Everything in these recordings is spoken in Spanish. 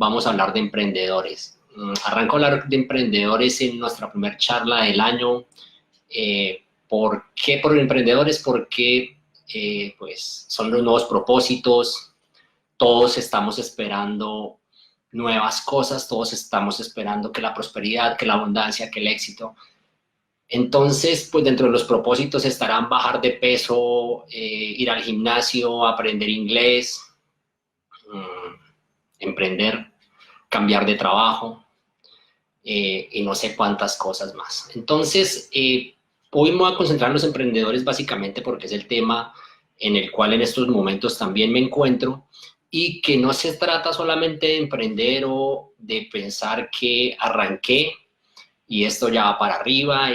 vamos a hablar de emprendedores. Arranco a hablar de emprendedores en nuestra primera charla del año. ¿Por qué por emprendedores? Porque pues son los nuevos propósitos, todos estamos esperando nuevas cosas, todos estamos esperando que la prosperidad, que la abundancia, que el éxito. Entonces, pues dentro de los propósitos estarán bajar de peso, ir al gimnasio, aprender inglés, emprender, cambiar de trabajo y no sé cuántas cosas más. Entonces, hoy me voy a concentrar en los emprendedores básicamente porque es el tema en el cual en estos momentos también me encuentro y que no se trata solamente de emprender o de pensar que arranqué y esto ya va para arriba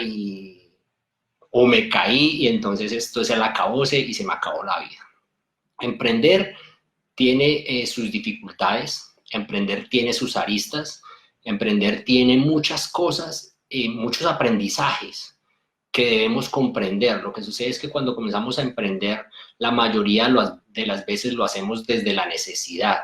o me caí y entonces esto es el acabose y se me acabó la vida. Emprender tiene sus dificultades, emprender tiene sus aristas, emprender tiene muchas cosas, muchos aprendizajes que debemos comprender. Lo que sucede es que cuando comenzamos a emprender, la mayoría de las veces lo hacemos desde la necesidad.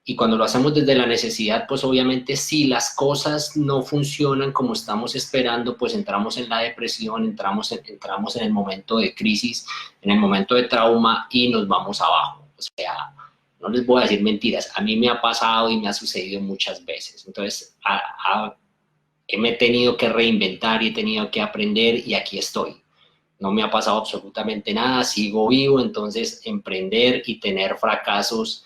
Y cuando lo hacemos desde la necesidad, pues obviamente si las cosas no funcionan como estamos esperando, pues entramos en la depresión, entramos en el momento de crisis, en el momento de trauma y nos vamos abajo. O sea, no les voy a decir mentiras, a mí me ha pasado y me ha sucedido muchas veces. Entonces, me he tenido que reinventar y he tenido que aprender y aquí estoy. No me ha pasado absolutamente nada, sigo vivo, entonces emprender y tener fracasos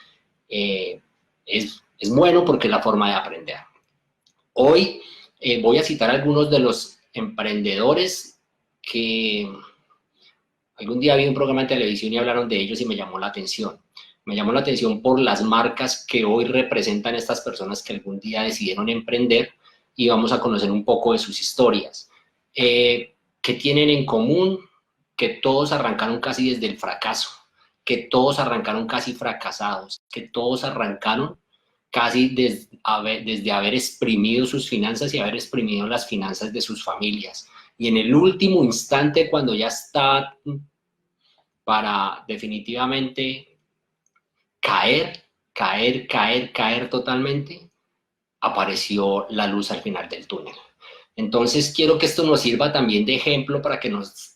es bueno porque es la forma de aprender. Hoy voy a citar algunos de los emprendedores que algún día vi un programa de televisión y hablaron de ellos y me llamó la atención. Me llamó la atención por las marcas que hoy representan estas personas que algún día decidieron emprender y vamos a conocer un poco de sus historias. ¿Qué tienen en común? Que todos arrancaron casi desde el fracaso, que todos arrancaron casi fracasados, que todos arrancaron casi desde haber exprimido sus finanzas y haber exprimido las finanzas de sus familias. Y en el último instante, cuando ya está para definitivamente caer totalmente, apareció la luz al final del túnel. Entonces quiero que esto nos sirva también de ejemplo para que nos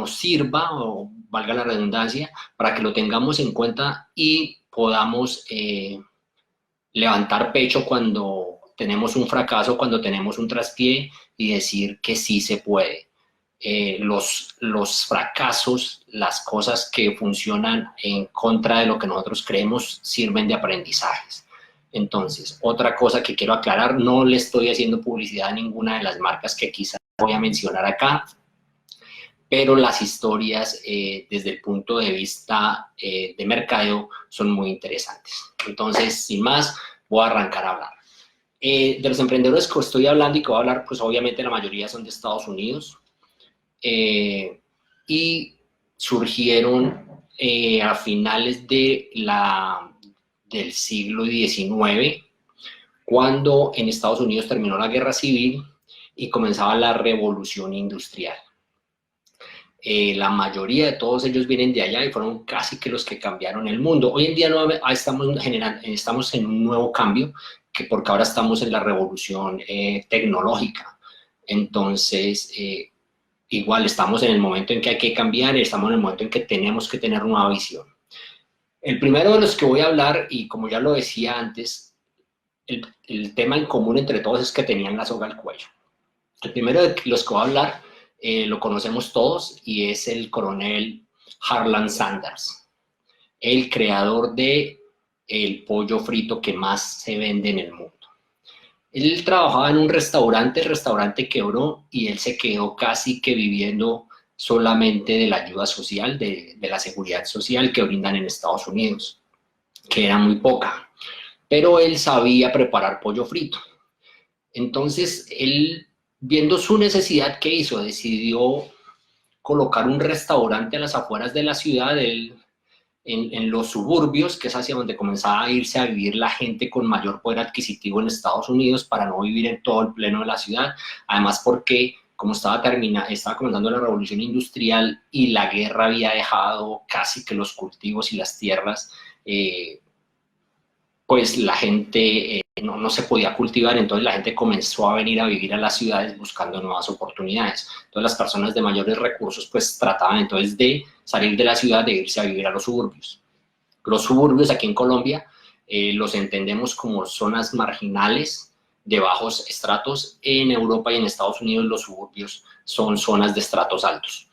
sirva, o valga la redundancia, para que lo tengamos en cuenta y podamos levantar pecho cuando tenemos un fracaso, cuando tenemos un traspié y decir que sí se puede. Los fracasos, las cosas que funcionan en contra de lo que nosotros creemos, sirven de aprendizajes. Entonces, otra cosa que quiero aclarar, no le estoy haciendo publicidad a ninguna de las marcas que quizás voy a mencionar acá, pero las historias desde el punto de vista de mercadeo son muy interesantes. Entonces, sin más, voy a arrancar a hablar. De los emprendedores que estoy hablando y que voy a hablar, pues obviamente la mayoría son de Estados Unidos y surgieron a finales del siglo XIX, cuando en Estados Unidos terminó la guerra civil y comenzaba la revolución industrial. La mayoría de todos ellos vienen de allá y fueron casi que los que cambiaron el mundo. Hoy en día estamos en un nuevo cambio, porque ahora estamos en la revolución tecnológica. Entonces, igual estamos en el momento en que hay que cambiar y estamos en el momento en que tenemos que tener nueva visión. El primero de los que voy a hablar, y como ya lo decía antes, el tema en común entre todos es que tenían la soga al cuello. El primero de los que voy a hablar lo conocemos todos y es el coronel Harlan Sanders, el creador de el pollo frito que más se vende en el mundo. Él trabajaba en un restaurante, el restaurante quebró y él se quedó casi que viviendo solamente de la ayuda social, de la seguridad social que brindan en Estados Unidos, que era muy poca, pero él sabía preparar pollo frito. Entonces, él, viendo su necesidad, ¿qué hizo? Decidió colocar un restaurante a las afueras de la ciudad, en los suburbios, que es hacia donde comenzaba a irse a vivir la gente con mayor poder adquisitivo en Estados Unidos, para no vivir en todo el pleno de la ciudad. Además, porque como estaba comenzando la revolución industrial y la guerra había dejado casi que los cultivos y las tierras pues la gente no se podía cultivar, entonces la gente comenzó a venir a vivir a las ciudades buscando nuevas oportunidades. Entonces las personas de mayores recursos pues trataban entonces de salir de la ciudad, de irse a vivir a los suburbios. Los suburbios aquí en Colombia los entendemos como zonas marginales de bajos estratos. En Europa y en Estados Unidos los suburbios son zonas de estratos altos.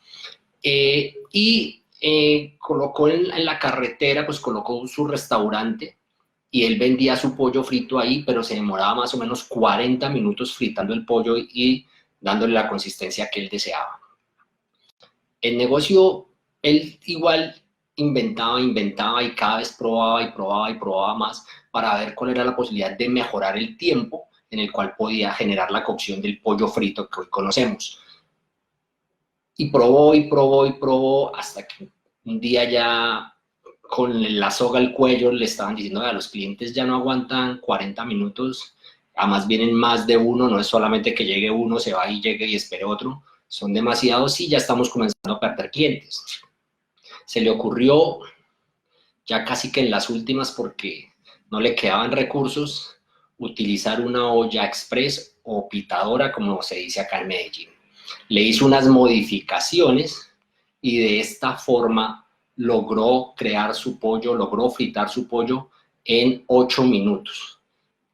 Colocó en la carretera, pues colocó su restaurante y él vendía su pollo frito ahí, pero se demoraba más o menos 40 minutos fritando el pollo y dándole la consistencia que él deseaba. El negocio, él igual inventaba y cada vez probaba más para ver cuál era la posibilidad de mejorar el tiempo en el cual podía generar la cocción del pollo frito que hoy conocemos. Y probó hasta que un día ya con la soga al cuello le estaban diciendo a los clientes ya no aguantan 40 minutos, además vienen más de uno, no es solamente que llegue uno, se va y llegue y espere otro, son demasiados y ya estamos comenzando a perder clientes. Se le ocurrió, ya casi que en las últimas porque no le quedaban recursos, utilizar una olla express o pitadora, como se dice acá en Medellín. Le hizo unas modificaciones y de esta forma logró crear su pollo, logró fritar su pollo en 8 minutos.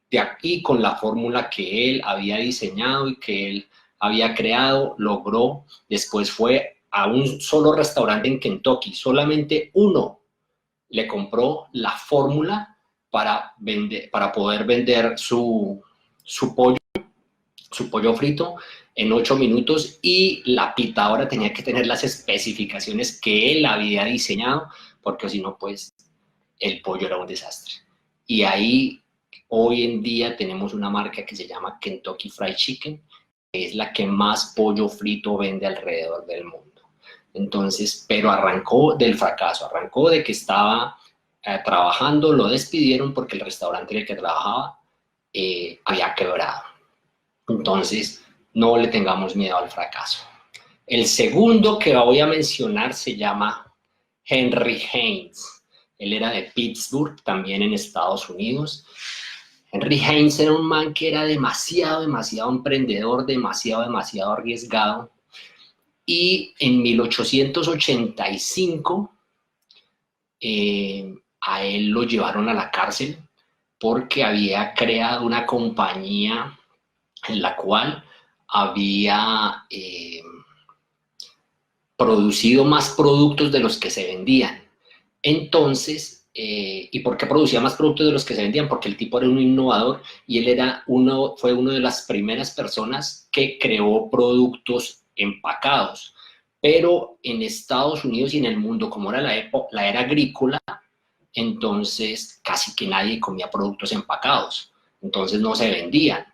De aquí, con la fórmula que él había diseñado y que él había creado, logró, después fue a un solo restaurante en Kentucky, solamente uno le compró la fórmula para poder vender su pollo frito en 8 minutos y la pitadora tenía que tener las especificaciones que él había diseñado, porque si no, pues el pollo era un desastre. Y ahí, hoy en día, tenemos una marca que se llama Kentucky Fried Chicken, que es la que más pollo frito vende alrededor del mundo. Entonces, pero arrancó del fracaso, arrancó de que estaba trabajando, lo despidieron porque el restaurante en el que trabajaba había quebrado. Entonces, no le tengamos miedo al fracaso. El segundo que voy a mencionar se llama Henry Heinz. Él era de Pittsburgh, también en Estados Unidos. Henry Heinz era un man que era demasiado emprendedor, demasiado arriesgado. Y en 1885 a él lo llevaron a la cárcel porque había creado una compañía en la cual había producido más productos de los que se vendían. Entonces, ¿y por qué producía más productos de los que se vendían? Porque el tipo era un innovador y él fue una de las primeras personas que creó productos empacados. Pero en Estados Unidos y en el mundo, como era la era agrícola, entonces casi que nadie comía productos empacados. Entonces no se vendían.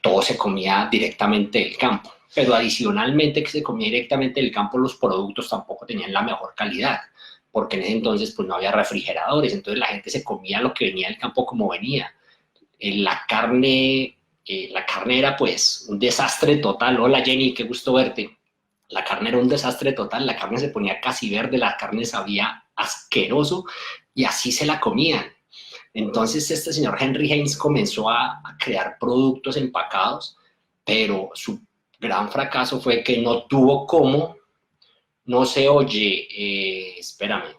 Todo se comía directamente del campo. Pero adicionalmente que se comía directamente del campo, los productos tampoco tenían la mejor calidad, porque en ese entonces pues no había refrigeradores, entonces la gente se comía lo que venía del campo como venía. La carne era pues un desastre total. Hola Jenny, qué gusto verte. La carne era un desastre total, la carne se ponía casi verde, la carne sabía asqueroso y así se la comían. Entonces este señor Henry Heinz comenzó a crear productos empacados, pero su gran fracaso fue que no tuvo cómo, no se oye, espérame,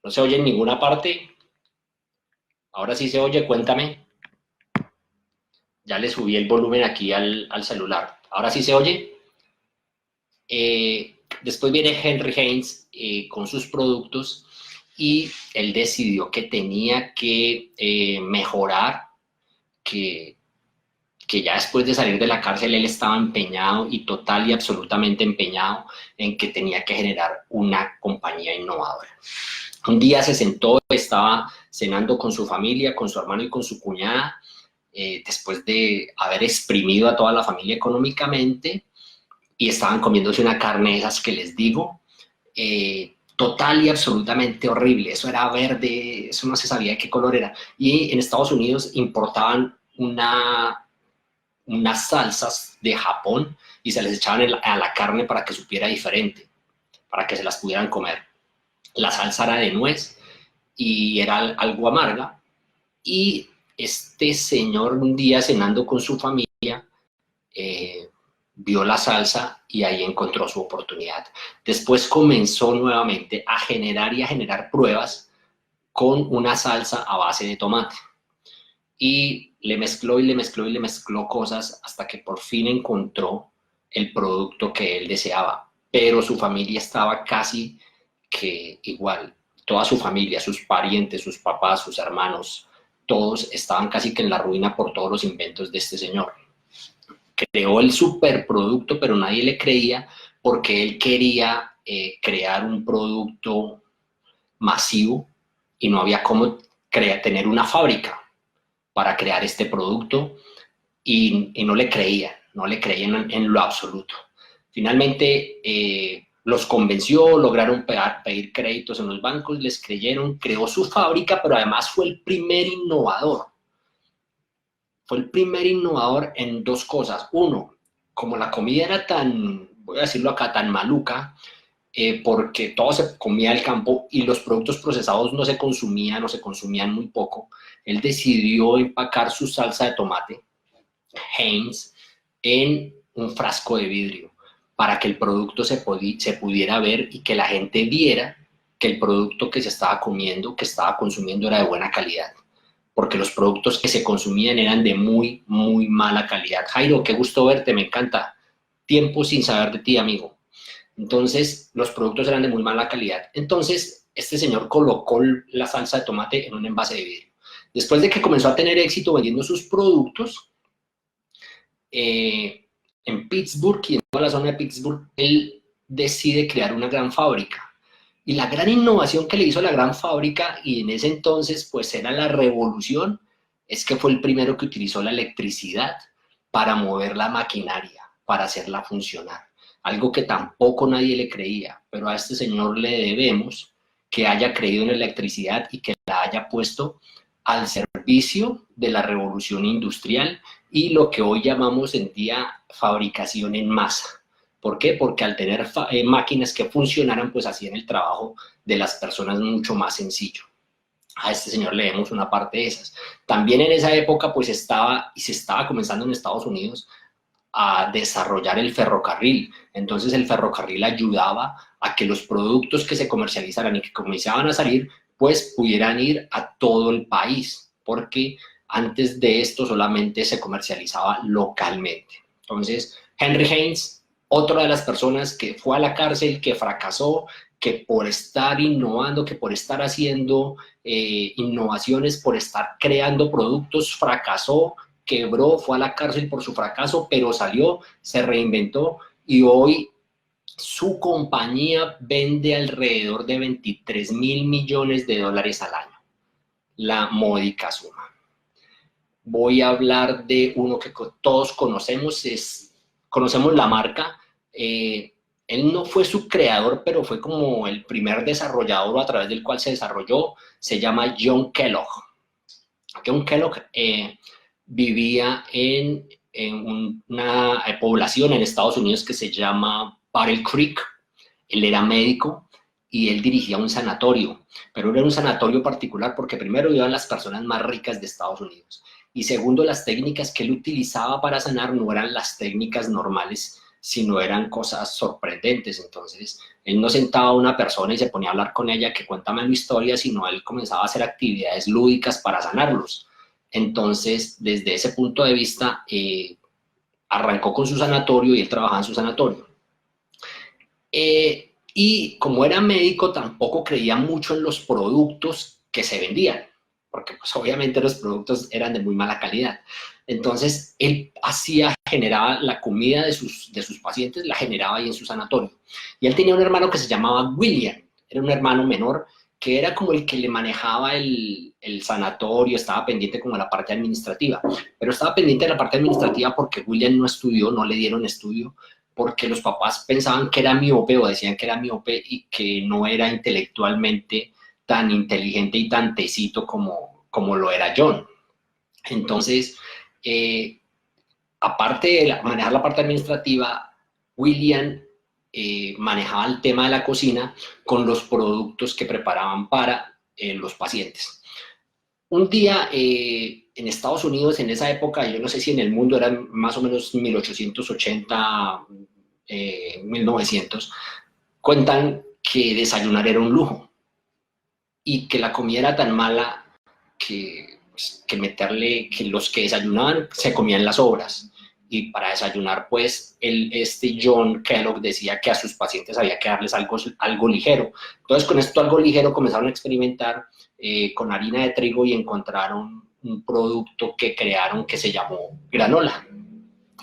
no se oye en ninguna parte. Ahora sí se oye, cuéntame. Ya le subí el volumen aquí al celular. Ahora sí se oye. Después viene Henry Heinz con sus productos y él decidió que tenía que mejorar, que ya después de salir de la cárcel él estaba empeñado y total y absolutamente empeñado en que tenía que generar una compañía innovadora. Un día se sentó, estaba cenando con su familia, con su hermano y con su cuñada, después de haber exprimido a toda la familia económicamente, y estaban comiéndose una carne esas que les digo, total y absolutamente horrible. Eso era verde, eso no se sabía de qué color era. Y en Estados Unidos importaban unas salsas de Japón y se les echaban a la carne para que supiera diferente, para que se las pudieran comer. La salsa era de nuez y era algo amarga, Y este señor un día cenando con su familia, vio la salsa y ahí encontró su oportunidad. Después comenzó nuevamente a generar pruebas con una salsa a base de tomate. Y le mezcló y le mezcló y le mezcló cosas hasta que por fin encontró el producto que él deseaba. Pero su familia estaba casi que igual. Toda su familia, sus parientes, sus papás, sus hermanos, todos estaban casi que en la ruina por todos los inventos de este señor. Creó el superproducto, pero nadie le creía porque él quería crear un producto masivo y no había cómo tener una fábrica para crear este producto y no le creían, no le creían en lo absoluto. Finalmente los convenció, lograron pedir créditos en los bancos, les creyeron, creó su fábrica, pero además fue el primer innovador. Fue el primer innovador en dos cosas. Uno, como la comida era tan, voy a decirlo acá, tan maluca, porque todo se comía del campo y los productos procesados no se consumían muy poco, él decidió empacar su salsa de tomate, Heinz, en un frasco de vidrio para que el producto se pudiera ver y que la gente viera que el producto que se estaba comiendo, que estaba consumiendo era de buena calidad, porque los productos que se consumían eran de muy, muy mala calidad. Jairo, qué gusto verte, me encanta. Tiempo sin saber de ti, amigo. Entonces, los productos eran de muy mala calidad. Entonces, este señor colocó la salsa de tomate en un envase de vidrio. Después de que comenzó a tener éxito vendiendo sus productos, en Pittsburgh y en toda la zona de Pittsburgh, él decide crear una gran fábrica. Y la gran innovación que le hizo a la gran fábrica, y en ese entonces pues era la revolución, es que fue el primero que utilizó la electricidad para mover la maquinaria, para hacerla funcionar. Algo que tampoco nadie le creía, pero a este señor le debemos que haya creído en la electricidad y que la haya puesto al servicio de la revolución industrial y lo que hoy llamamos en día fabricación en masa. ¿Por qué? Porque al tener máquinas que funcionaran, pues hacían el trabajo de las personas mucho más sencillo. A este señor le debemos una parte de esas. También en esa época, pues se estaba comenzando en Estados Unidos a desarrollar el ferrocarril. Entonces el ferrocarril ayudaba a que los productos que se comercializaran y que comenzaban a salir, pues pudieran ir a todo el país, porque antes de esto solamente se comercializaba localmente. Entonces, Henry Heinz, otra de las personas que fue a la cárcel, que fracasó, que por estar innovando, que por estar haciendo innovaciones, por estar creando productos, fracasó, quebró, fue a la cárcel por su fracaso, pero salió, se reinventó y hoy su compañía vende alrededor de 23.000 millones de dólares al año, la módica suma. Voy a hablar de uno que todos conocemos, conocemos la marca. Él no fue su creador, pero fue como el primer desarrollador a través del cual se desarrolló. Se llama John Kellogg. John Kellogg vivía en una población en Estados Unidos que se llama Battle Creek. Él era médico y él dirigía un sanatorio, pero era un sanatorio particular porque primero iban las personas más ricas de Estados Unidos y segundo, las técnicas que él utilizaba para sanar no eran las técnicas normales, sino eran cosas sorprendentes. Entonces, él no sentaba a una persona y se ponía a hablar con ella que cuéntame una historia, sino él comenzaba a hacer actividades lúdicas para sanarlos. Entonces, desde ese punto de vista, arrancó con su sanatorio y él trabajaba en su sanatorio. Y como era médico, tampoco creía mucho en los productos que se vendían, porque pues obviamente los productos eran de muy mala calidad. Entonces, él generaba la comida de sus pacientes, la generaba ahí en su sanatorio. Y él tenía un hermano que se llamaba William, era un hermano menor, que era como el que le manejaba el sanatorio, estaba pendiente como de la parte administrativa, pero estaba pendiente de la parte administrativa porque William no estudió, no le dieron estudio, porque los papás pensaban que era miope o decían que era miope y que no era intelectualmente tan inteligente y tan tecito como lo era John. Entonces, aparte de manejar la parte administrativa, William manejaba el tema de la cocina con los productos que preparaban para los pacientes. Un día en Estados Unidos, en esa época, yo no sé si en el mundo eran más o menos 1880, 1900, cuentan que desayunar era un lujo y que la comida era tan mala que los que desayunaban se comían las sobras. Y para desayunar, pues, este John Kellogg decía que a sus pacientes había que darles algo ligero. Entonces, con esto algo ligero comenzaron a experimentar con harina de trigo y encontraron un producto que crearon que se llamó granola.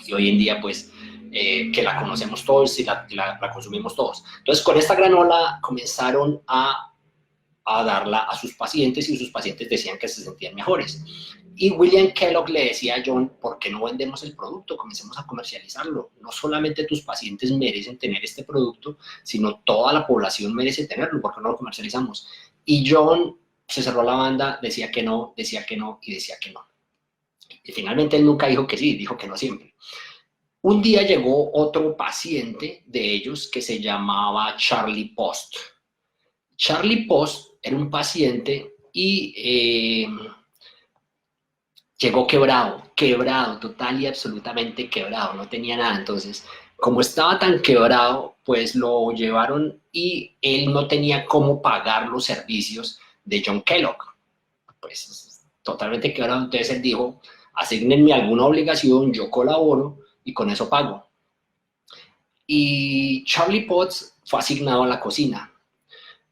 Y hoy en día, pues, que la conocemos todos y la consumimos todos. Entonces, con esta granola comenzaron a darla a sus pacientes y sus pacientes decían que se sentían mejores. Y William Kellogg le decía a John, ¿por qué no vendemos el producto? Comencemos a comercializarlo. No solamente tus pacientes merecen tener este producto, sino toda la población merece tenerlo. ¿Por qué no lo comercializamos? Y John se cerró la banda, decía que no, decía que no y decía que no. Y finalmente él nunca dijo que sí, dijo que no siempre. Un día llegó otro paciente de ellos que se llamaba Charlie Post. Charlie Post era un paciente y llegó quebrado, total y absolutamente quebrado, no tenía nada. Entonces, como estaba tan quebrado, pues lo llevaron y él no tenía cómo pagar los servicios de John Kellogg. Pues totalmente quebrado, entonces él dijo, asígnenme alguna obligación, yo colaboro y con eso pago. Y Charlie Potts fue asignado a la cocina.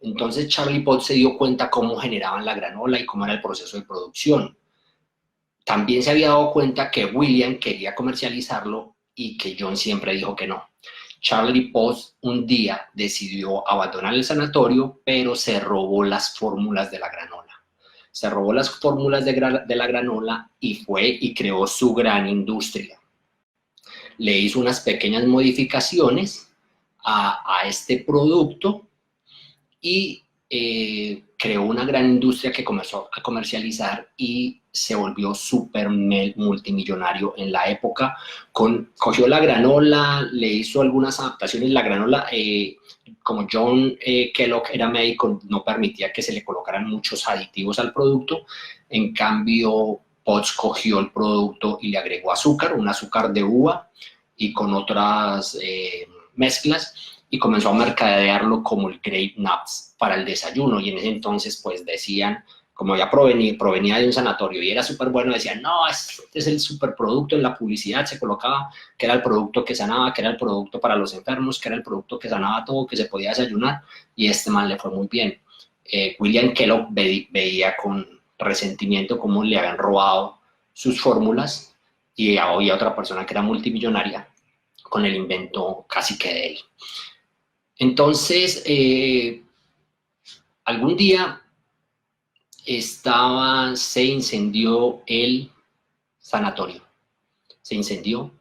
Entonces Charlie Potts se dio cuenta cómo generaban la granola y cómo era el proceso de producción. También se había dado cuenta que William quería comercializarlo y que John siempre dijo que no. Charlie Potts un día decidió abandonar el sanatorio, pero se robó las fórmulas de la granola. Se robó las fórmulas de la granola y fue y creó su gran industria. Le hizo unas pequeñas modificaciones a este producto y creó una gran industria que comenzó a comercializar y se volvió súper multimillonario en la época. Cogió la granola, le hizo algunas adaptaciones. La granola, como John Kellogg era médico, no permitía que se le colocaran muchos aditivos al producto. En cambio, Potts cogió el producto y le agregó azúcar, un azúcar de uva y con otras mezclas, y comenzó a mercadearlo como el Grape Nuts para el desayuno. Y en ese entonces, pues decían, como ya provenía de un sanatorio y era súper bueno, decían, no, este es el superproducto. En la publicidad se colocaba que era el producto que sanaba, que era el producto para los enfermos, que era el producto que sanaba todo, que se podía desayunar, y este man le fue muy bien. William Kellogg veía con resentimiento cómo le habían robado sus fórmulas y había otra persona que era multimillonaria con el invento casi que de él. Entonces, algún día se incendió el sanatorio. Se incendió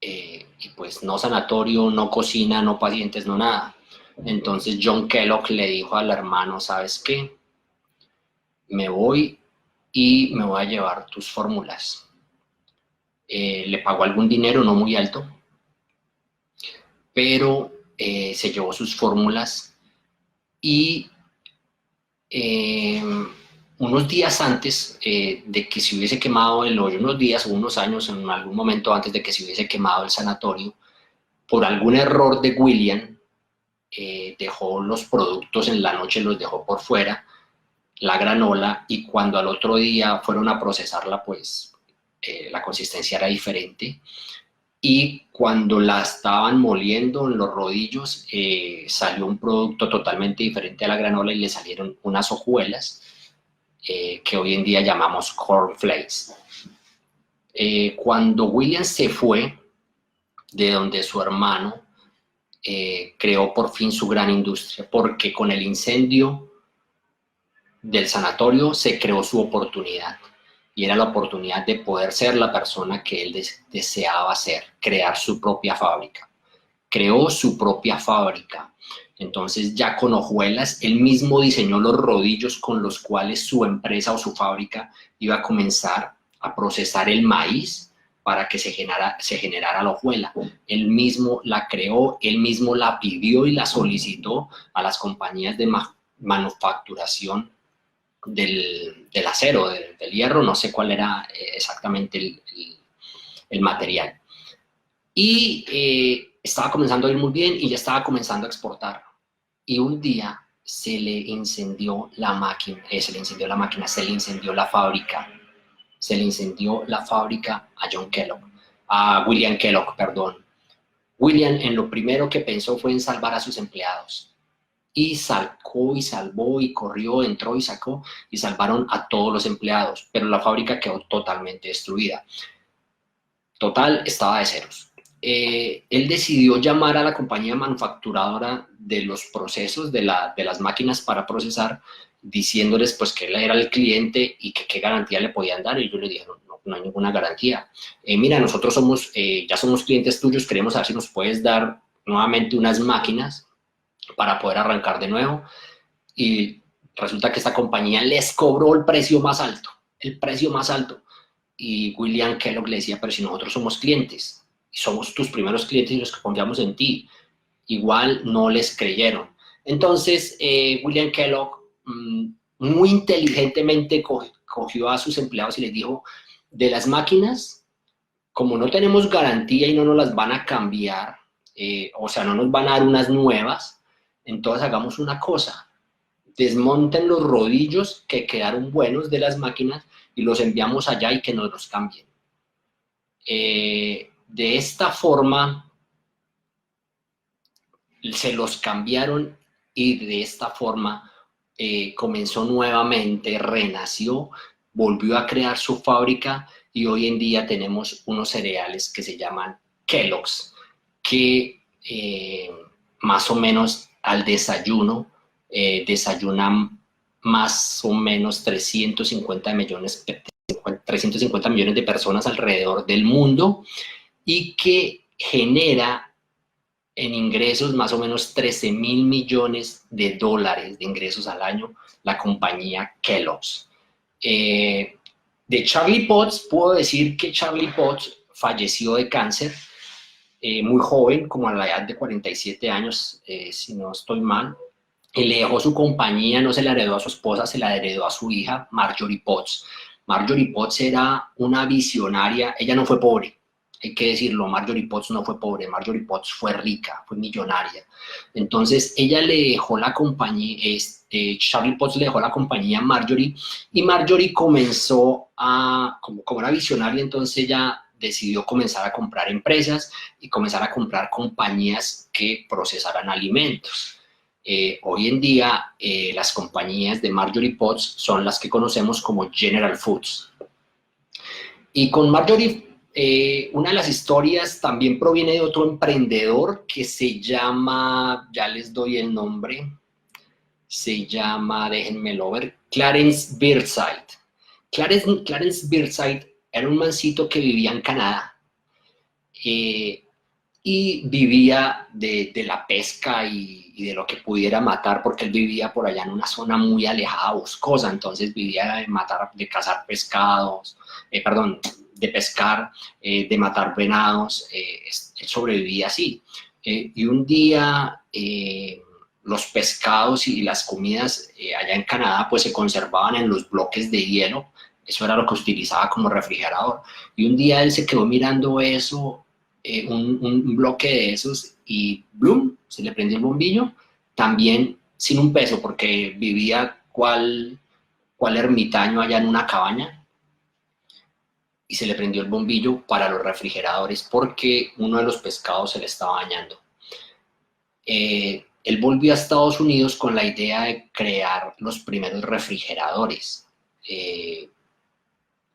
y pues no sanatorio, no cocina, no pacientes, no nada. Entonces John Kellogg le dijo al hermano, ¿sabes qué? Me voy y me voy a llevar tus fórmulas. Le pagó algún dinero, no muy alto, pero se llevó sus fórmulas y unos días antes de que se hubiese quemado el hoyo, unos días o unos años, en algún momento antes de que se hubiese quemado el sanatorio, por algún error de William, dejó los productos en la noche, los dejó por fuera, la granola, y cuando al otro día fueron a procesarla, pues la consistencia era diferente. Y cuando la estaban moliendo en los rodillos, salió un producto totalmente diferente a la granola y le salieron unas hojuelas que hoy en día llamamos cornflakes. Cuando William se fue de donde su hermano, creó por fin su gran industria, porque con el incendio del sanatorio se creó su oportunidad. Y era la oportunidad de poder ser la persona que él deseaba ser, crear su propia fábrica. Creó su propia fábrica. Entonces ya con hojuelas, él mismo diseñó los rodillos con los cuales su empresa o su fábrica iba a comenzar a procesar el maíz para que se generara la hojuela. Él mismo la creó, él mismo la pidió y la solicitó a las compañías de manufacturación del acero, del hierro, no sé cuál era exactamente el material. Y estaba comenzando a ir muy bien y ya estaba comenzando a exportar. Y un día se le incendió la máquina, se le incendió la fábrica. Se le incendió la fábrica a John Kellogg, a William Kellogg, perdón. William en lo primero que pensó fue en salvar a sus empleados. Y sacó y salvó y corrió, entró y sacó y salvaron a todos los empleados, pero la fábrica quedó totalmente destruida. Total, estaba de ceros. Él decidió llamar a la compañía manufacturadora de los procesos, de las máquinas para procesar, diciéndoles pues que él era el cliente y que qué garantía le podían dar. Y ellos le dijeron, no hay ninguna garantía. Mira, nosotros ya somos clientes tuyos, queremos saber si nos puedes dar nuevamente unas máquinas para poder arrancar de nuevo. Y resulta que esta compañía les cobró el precio más alto. Y William Kellogg le decía, pero si nosotros somos clientes, somos tus primeros clientes y los que confiamos en ti, igual no les creyeron. Entonces, William Kellogg muy inteligentemente cogió a sus empleados y les dijo, de las máquinas, como no tenemos garantía y no nos las van a cambiar, o sea, no nos van a dar unas nuevas, entonces hagamos una cosa, desmonten los rodillos que quedaron buenos de las máquinas y los enviamos allá y que nos los cambien. De esta forma, se los cambiaron y de esta forma comenzó nuevamente, renació, volvió a crear su fábrica y hoy en día tenemos unos cereales que se llaman Kellogg's, que más o menos al desayuno desayunan más o menos 350 millones de personas alrededor del mundo y que genera en ingresos más o menos 13.000 millones de dólares de ingresos al año la compañía Kellogg's. De Charlie Potts, puedo decir que Charlie Potts falleció de cáncer muy joven, como a la edad de 47 años, si no estoy mal. Él le dejó su compañía, no se la heredó a su esposa, se la heredó a su hija, Marjorie Potts. Marjorie Potts era una visionaria, ella no fue pobre, hay que decirlo, Marjorie Potts no fue pobre, Marjorie Potts fue rica, fue millonaria. Entonces ella le dejó la compañía, Charlie Potts le dejó la compañía a Marjorie y Marjorie comenzó como era visionaria, entonces ella decidió comenzar a comprar empresas y comenzar a comprar compañías que procesaran alimentos. Hoy en día las compañías de Marjorie Potts son las que conocemos como General Foods. Y con Marjorie, una de las historias también proviene de otro emprendedor que se llama, ya les doy el nombre, se llama, déjenmelo ver, Clarence Birdside. Clarence Birdside era un mancito que vivía en Canadá y vivía de la pesca y de lo que pudiera matar, porque él vivía por allá en una zona muy alejada, boscosa, entonces vivía de cazar pescados, de pescar, de matar venados, él sobrevivía así. Y un día los pescados y las comidas allá en Canadá pues se conservaban en los bloques de hielo, eso era lo que utilizaba como refrigerador. Y un día él se quedó mirando eso, un bloque de esos y ¡blum! Se le prendió el bombillo, también sin un peso porque vivía cual ermitaño allá en una cabaña y se le prendió el bombillo para los refrigeradores porque uno de los pescados se le estaba dañando. Él volvió a Estados Unidos con la idea de crear los primeros refrigeradores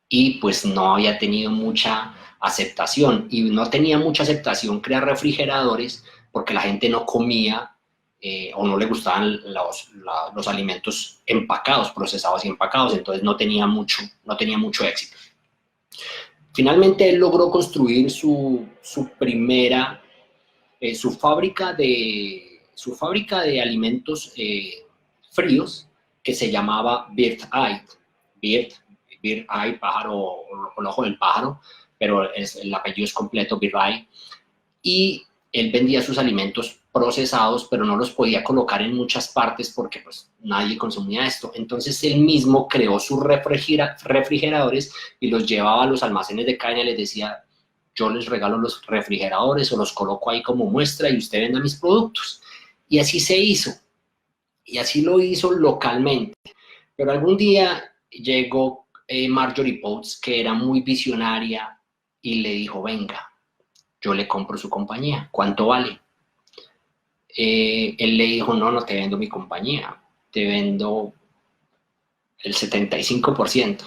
y pues no había tenido mucha aceptación y no tenía mucha aceptación crear refrigeradores porque la gente no comía o no le gustaban los alimentos empacados, procesados y empacados, entonces no tenía mucho éxito. Finalmente él logró construir su fábrica de alimentos fríos que se llamaba Bird Eye, pájaro, o el ojo del pájaro, pero el apellido es completo, Bird Eye, y él vendía sus alimentos procesados, pero no los podía colocar en muchas partes porque pues nadie consumía esto. Entonces él mismo creó sus refrigeradores y los llevaba a los almacenes de caña y les decía, yo les regalo los refrigeradores o los coloco ahí como muestra y usted venda mis productos. Y así se hizo. Y así lo hizo localmente. Pero algún día llegó Marjorie Potts, que era muy visionaria, y le dijo, venga, yo le compro su compañía, ¿cuánto vale? Él le dijo, no, no te vendo mi compañía, te vendo el 75%.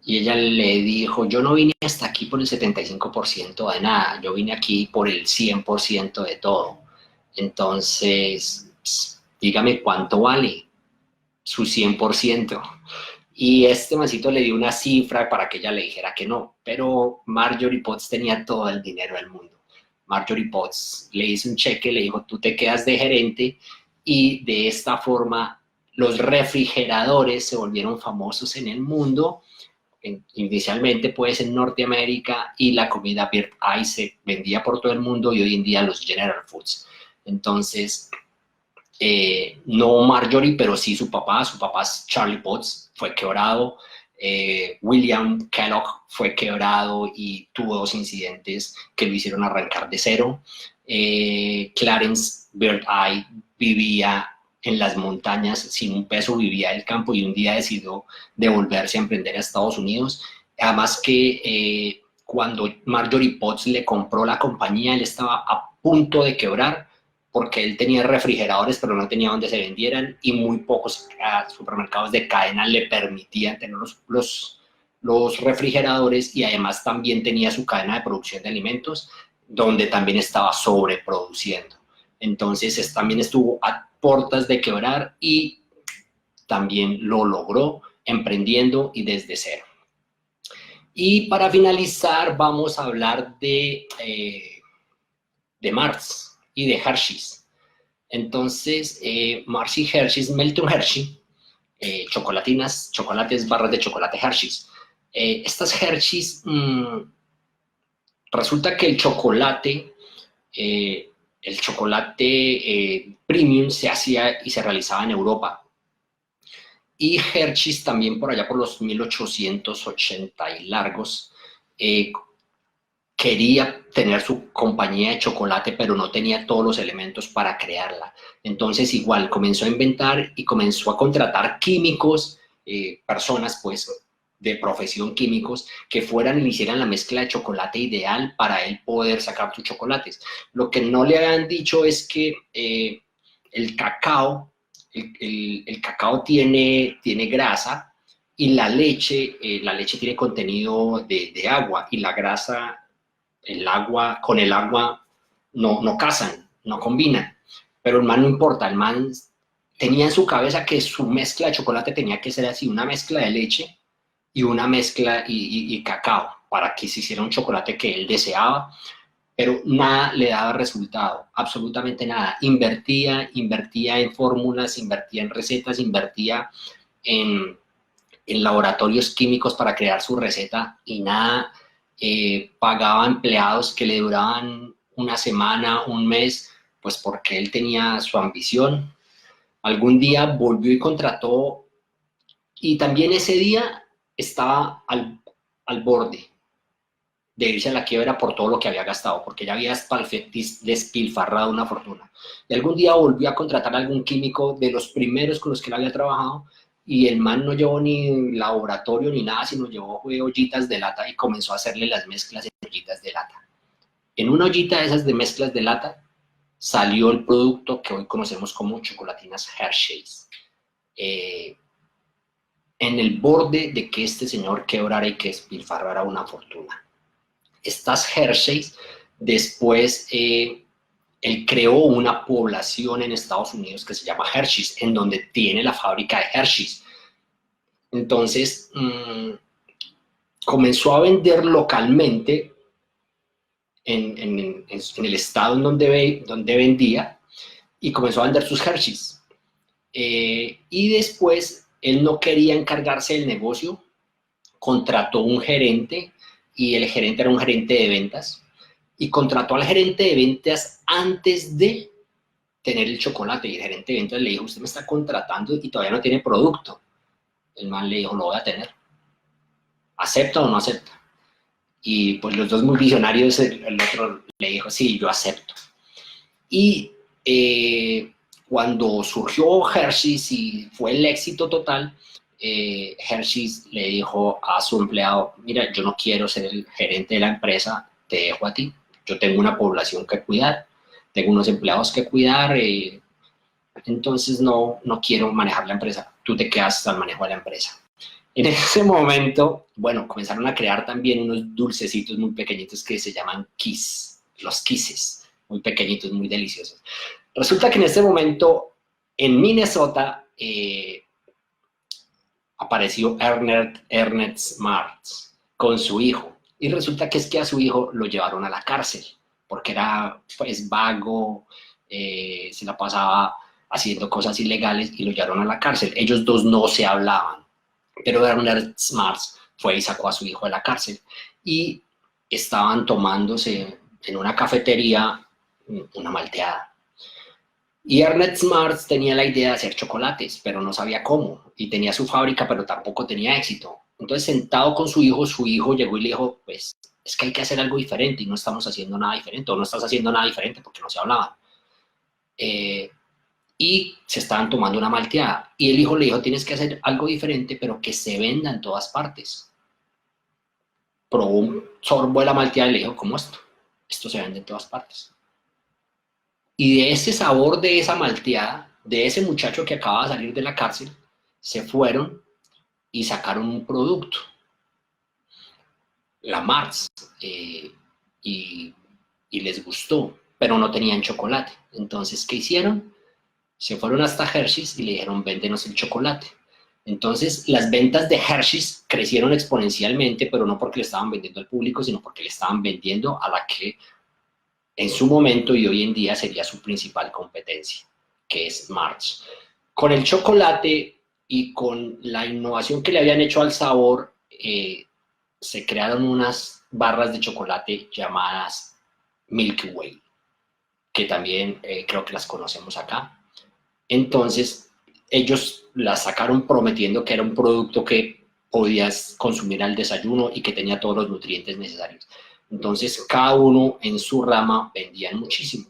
Y ella le dijo, yo no vine hasta aquí por el 75% de nada, yo vine aquí por el 100% de todo. Entonces, dígame cuánto vale su 100%. Y este mancito le dio una cifra para que ella le dijera que no, pero Marjorie Potts tenía todo el dinero del mundo. Marjorie Potts le hizo un cheque, le dijo, tú te quedas de gerente, y de esta forma los refrigeradores se volvieron famosos en el mundo, inicialmente pues en Norteamérica, y la comida Bird Eye se vendía por todo el mundo, y hoy en día los General Foods. Entonces, no Marjorie, pero sí su papá Charlie Potts, fue quebrado. William Kellogg fue quebrado y tuvo 2 incidentes que lo hicieron arrancar de cero. Clarence Bird Eye vivía en las montañas sin un peso, vivía del campo, y un día decidió devolverse a emprender a Estados Unidos. Además que cuando Marjorie Potts le compró la compañía, él estaba a punto de quebrar, porque él tenía refrigeradores, pero no tenía donde se vendieran, y muy pocos supermercados de cadena le permitían tener los refrigeradores, y además también tenía su cadena de producción de alimentos, donde también estaba sobreproduciendo. Entonces también estuvo a puertas de quebrar, y también lo logró emprendiendo y desde cero. Y para finalizar vamos a hablar de Mars y de Hershey's. Entonces, Mars y Hershey's, Milton Hershey, chocolates, barras de chocolate Hershey's. Estas Hershey's, resulta que el chocolate premium se hacía y se realizaba en Europa. Y Hershey's también por allá por los 1880 y largos, quería tener su compañía de chocolate, pero no tenía todos los elementos para crearla. Entonces igual comenzó a inventar y comenzó a contratar químicos, personas pues de profesión, químicos, que fueran y le hicieran la mezcla de chocolate ideal para él poder sacar sus chocolates. Lo que no le habían dicho es que el cacao tiene grasa, y la leche tiene contenido de agua, y la grasa, con el agua no casan, no combinan. Pero el man no importa, el man tenía en su cabeza que su mezcla de chocolate tenía que ser así, una mezcla de leche y una mezcla y cacao, para que se hiciera un chocolate que él deseaba, pero nada le daba resultado, absolutamente nada. Invertía en fórmulas, invertía en recetas, invertía en laboratorios químicos para crear su receta, y nada. Pagaba empleados que le duraban una semana, un mes, pues porque él tenía su ambición. Algún día volvió y contrató, y también ese día estaba al borde de irse a la quiebra por todo lo que había gastado, porque ya había despilfarrado una fortuna. Y algún día volvió a contratar a algún químico de los primeros con los que él había trabajado, y el man no llevó ni laboratorio ni nada, sino llevó ollitas de lata y comenzó a hacerle las mezclas en ollitas de lata. En una ollita de esas de mezclas de lata salió el producto que hoy conocemos como chocolatinas Hershey's. En el borde de que este señor quebrara y que despilfarrara una fortuna. Estas Hershey's, después él creó una población en Estados Unidos que se llama Hershey's, en donde tiene la fábrica de Hershey's. Entonces, comenzó a vender localmente en el estado en donde vendía, y comenzó a vender sus Hershey's. Y después, él no quería encargarse del negocio, contrató un gerente, y el gerente era un gerente de ventas, y contrató al gerente de ventas antes de tener el chocolate. Y el gerente de ventas le dijo, usted me está contratando y todavía no tiene producto. El man le dijo, lo voy a tener. ¿Acepta o no acepta? Y pues los dos muy visionarios, el otro le dijo, sí, yo acepto. Y cuando surgió Hershey's y fue el éxito total, Hershey's le dijo a su empleado, mira, yo no quiero ser el gerente de la empresa, te dejo a ti. Yo tengo una población que cuidar, tengo unos empleados que cuidar, entonces no quiero manejar la empresa, tú te quedas al manejo de la empresa. En ese momento, bueno, comenzaron a crear también unos dulcecitos muy pequeñitos que se llaman Kiss, los Kisses, muy pequeñitos, muy deliciosos. Resulta que en este momento, en Minnesota, apareció Ernest Marx con su hijo. Y resulta que es que a su hijo lo llevaron a la cárcel, porque era pues vago, se la pasaba haciendo cosas ilegales y lo llevaron a la cárcel. Ellos dos no se hablaban, pero Ernest Marx fue y sacó a su hijo de la cárcel. Y estaban tomándose en una cafetería una malteada. Y Ernest Marx tenía la idea de hacer chocolates, pero no sabía cómo. Y tenía su fábrica, pero tampoco tenía éxito. Entonces, sentado con su hijo llegó y le dijo, pues, es que hay que hacer algo diferente y no estamos haciendo nada diferente, o no estás haciendo nada diferente porque no se hablaban. Y se estaban tomando una malteada. Y el hijo le dijo, tienes que hacer algo diferente, pero que se venda en todas partes. Probó un sorbo de la malteada y le dijo, ¿cómo esto? Esto se vende en todas partes. Y de ese sabor de esa malteada, de ese muchacho que acaba de salir de la cárcel, se fueron y sacaron un producto, la Mars, y les gustó, pero no tenían chocolate. Entonces, ¿qué hicieron? Se fueron hasta Hershey's y le dijeron, véndenos el chocolate. Entonces, las ventas de Hershey's crecieron exponencialmente, pero no porque le estaban vendiendo al público, sino porque le estaban vendiendo a la que en su momento y hoy en día sería su principal competencia, que es Mars. Con el chocolate y con la innovación que le habían hecho al sabor, se crearon unas barras de chocolate llamadas Milky Way, que también creo que las conocemos acá. Entonces, ellos las sacaron prometiendo que era un producto que podías consumir al desayuno y que tenía todos los nutrientes necesarios. Entonces, cada uno en su rama vendían muchísimo.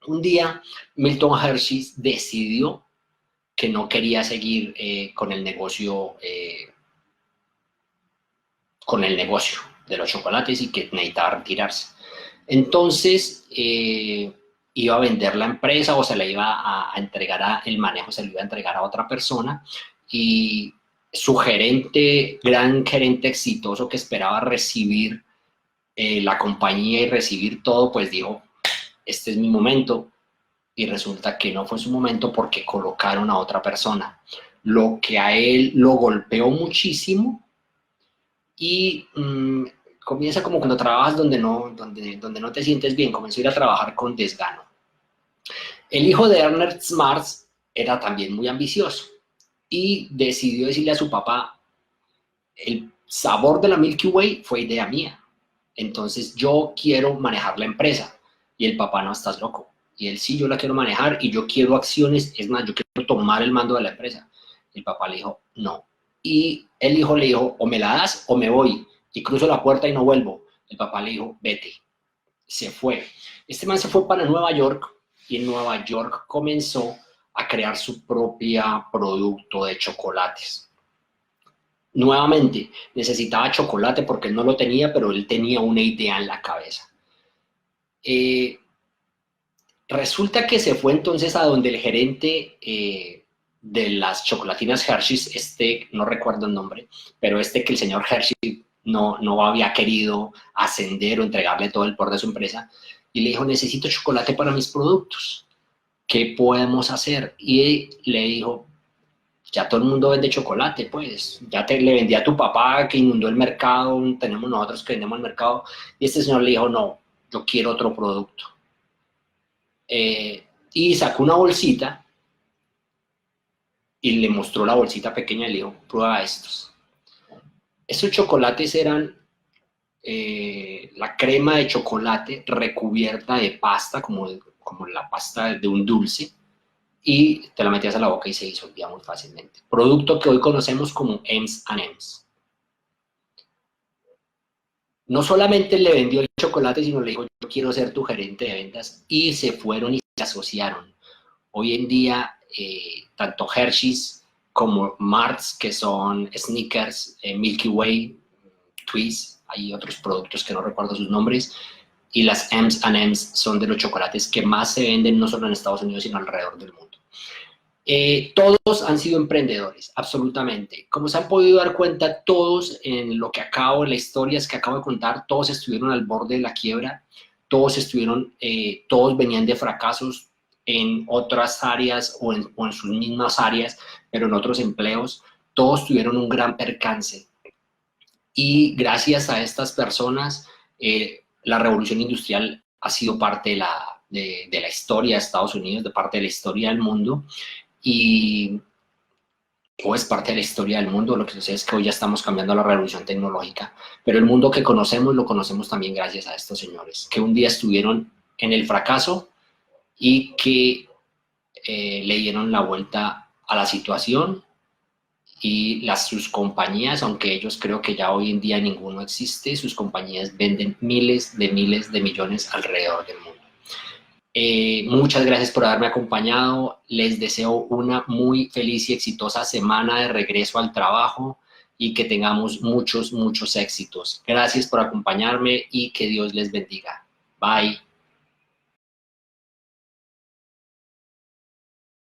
Un día, Milton Hershey decidió que no quería seguir con el negocio de los chocolates y que necesitaba retirarse. Entonces, iba a vender la empresa o se la iba a entregar, el manejo se lo iba a entregar a otra persona, y su gerente, gran gerente exitoso que esperaba recibir la compañía y recibir todo, pues dijo, este es mi momento, y resulta que no fue su momento porque colocaron a otra persona, lo que a él lo golpeó muchísimo y comienza como cuando trabajas donde no te sientes bien, comenzó a ir a trabajar con desgano. El hijo de Ernest Marx era también muy ambicioso y decidió decirle a su papá, el sabor de la Milky Way fue idea mía, entonces yo quiero manejar la empresa. Y el papá, no, estás loco. Y él, sí, yo la quiero manejar y yo quiero acciones, es más, yo quiero tomar el mando de la empresa. El papá le dijo, no. Y el hijo le dijo, o me la das o me voy, y cruzo la puerta y no vuelvo. El papá le dijo, vete. Se fue. Este man se fue para Nueva York y en Nueva York comenzó a crear su propio producto de chocolates. Nuevamente, necesitaba chocolate porque él no lo tenía, pero él tenía una idea en la cabeza. Resulta que se fue entonces a donde el gerente de las chocolatinas Hershey's, no recuerdo el nombre, pero que el señor Hershey no había querido ascender o entregarle todo el poder de su empresa, y le dijo, necesito chocolate para mis productos, ¿qué podemos hacer? Y le dijo, ya todo el mundo vende chocolate, pues, ya le vendí a tu papá que inundó el mercado, tenemos nosotros que vendemos el mercado, y este señor le dijo, no, yo quiero otro producto. Y sacó una bolsita y le mostró la bolsita pequeña y le dijo, prueba estos. Esos chocolates eran la crema de chocolate recubierta de pasta, como como la pasta de un dulce, y te la metías a la boca y se disolvía muy fácilmente. Producto que hoy conocemos como M&M's. No solamente le vendió el chocolate, sino le dijo, yo quiero ser tu gerente de ventas, y se fueron y se asociaron. Hoy en día, tanto Hershey's como Mars, que son Snickers, Milky Way, Twist, hay otros productos que no recuerdo sus nombres, y las M&M's son de los chocolates que más se venden no solo en Estados Unidos, sino alrededor del mundo. Todos han sido emprendedores, absolutamente. Como se han podido dar cuenta, todos en lo que las historias que acabo de contar, todos estuvieron al borde de la quiebra, todos venían de fracasos en otras áreas o en sus mismas áreas, pero en otros empleos, todos tuvieron un gran percance. Y gracias a estas personas, la revolución industrial ha sido parte de la historia de Estados Unidos, de parte de la historia del mundo, o es parte de la historia del mundo. Lo que sucede es que hoy ya estamos cambiando a la revolución tecnológica, pero el mundo que conocemos lo conocemos también gracias a estos señores, que un día estuvieron en el fracaso y que le dieron la vuelta a la situación, y sus compañías, aunque ellos creo que ya hoy en día ninguno existe, sus compañías venden miles de millones alrededor del mundo. Muchas gracias por haberme acompañado. Les deseo una muy feliz y exitosa semana de regreso al trabajo y que tengamos muchos éxitos. Gracias por acompañarme y que Dios les bendiga. Bye.